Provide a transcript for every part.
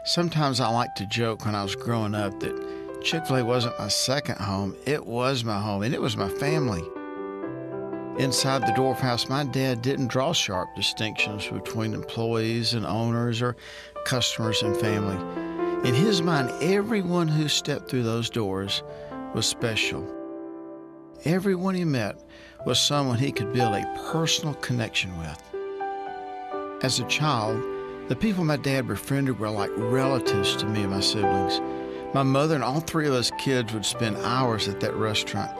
Sometimes I like to joke when I was growing up that Chick-fil-A wasn't my second home, it was my home, and it was my family. Inside the Dorff house, my dad didn't draw sharp distinctions between employees and owners or customers and family. In his mind, everyone who stepped through those doors was special. Everyone he met was someone he could build a personal connection with. As a child, the people my dad befriended were like relatives to me and my siblings. My mother and all three of us kids would spend hours at that restaurant.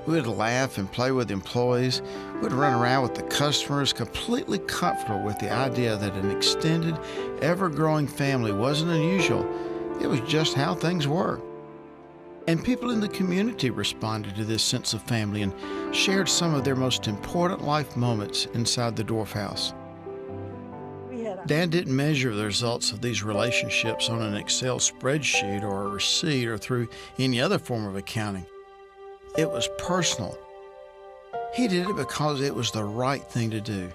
We would laugh and play with employees. We'd run around with the customers, completely comfortable with the idea that an extended, ever-growing family wasn't unusual. It was just how things were. And people in the community responded to this sense of family and shared some of their most important life moments inside the Dorff house. Dad didn't measure the results of these relationships on an Excel spreadsheet or a receipt or through any other form of accounting. It was personal. He did it because it was the right thing to do.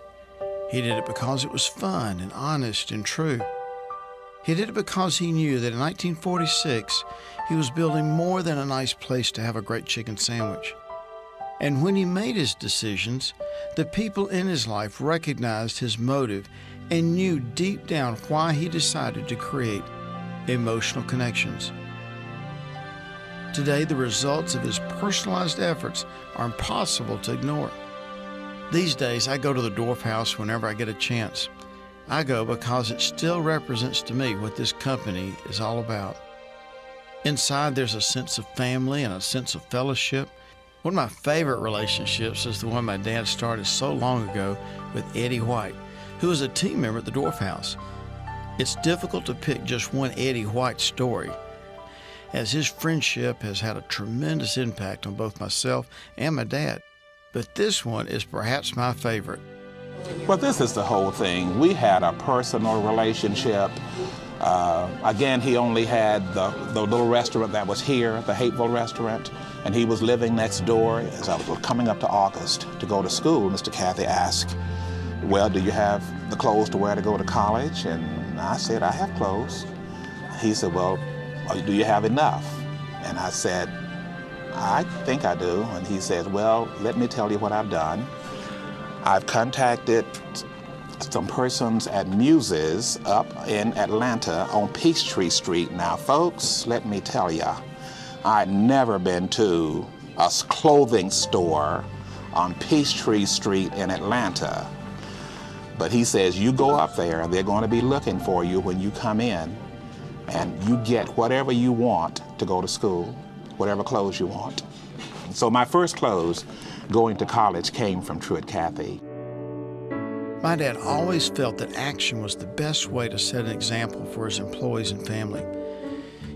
He did it because it was fun and honest and true. He did it because he knew that in 1946, he was building more than a nice place to have a great chicken sandwich. And when he made his decisions, the people in his life recognized his motive and knew deep down why he decided to create emotional connections. Today, the results of his personalized efforts are impossible to ignore. These days, I go to the Dorff house whenever I get a chance. I go because it still represents to me what this company is all about. Inside, there's a sense of family and a sense of fellowship. One of my favorite relationships is the one my dad started so long ago with Eddie White, who was a team member at the Dorff house. It's difficult to pick just one Eddie White story, as his friendship has had a tremendous impact on both myself and my dad. But this one is perhaps my favorite. Well, this is the whole thing. We had a personal relationship. Again, he only had the little restaurant that was here, the Hateville restaurant, and he was living next door. As I was coming up to August to go to school, Mr. Cathy asked, well, do you have the clothes to wear to go to college? And I said, I have clothes. He said, well, do you have enough? And I said, I think I do. And he said, well, let me tell you what I've done. I've contacted some persons at Muses up in Atlanta on Peachtree Street. Now, folks, let me tell you, I'd never been to a clothing store on Peachtree Street in Atlanta. But he says, you go up there and they're going to be looking for you when you come in, and you get whatever you want to go to school, whatever clothes you want. So my first clothes going to college came from Truett, Cathy. My dad always felt that action was the best way to set an example for his employees and family.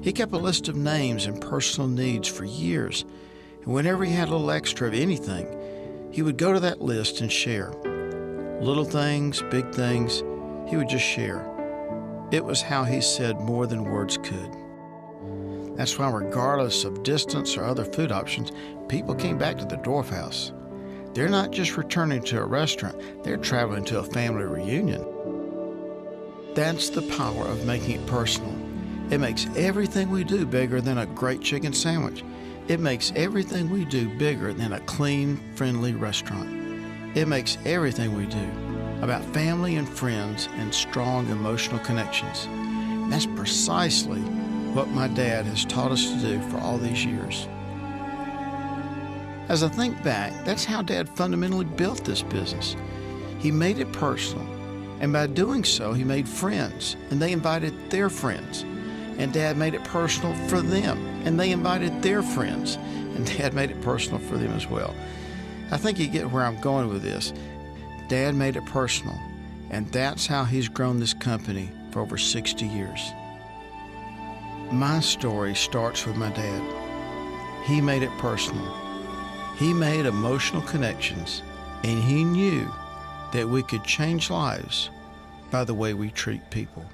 He kept a list of names and personal needs for years, and whenever he had a little extra of anything, he would go to that list and share. Little things, big things, he would just share. It was how he said more than words could. That's why regardless of distance or other food options, people came back to the Dorff house. They're not just returning to a restaurant, they're traveling to a family reunion. That's the power of making it personal. It makes everything we do bigger than a great chicken sandwich. It makes everything we do bigger than a clean, friendly restaurant. It makes everything we do about family and friends and strong emotional connections. And that's precisely what my dad has taught us to do for all these years. As I think back, that's how Dad fundamentally built this business. He made it personal, and by doing so, he made friends, and they invited their friends. And Dad made it personal for them, and they invited their friends, and Dad made it personal for them as well. I think you get where I'm going with this. Dad made it personal, and that's how he's grown this company for over 60 years. My story starts with my dad. He made it personal. He made emotional connections, and he knew that we could change lives by the way we treat people.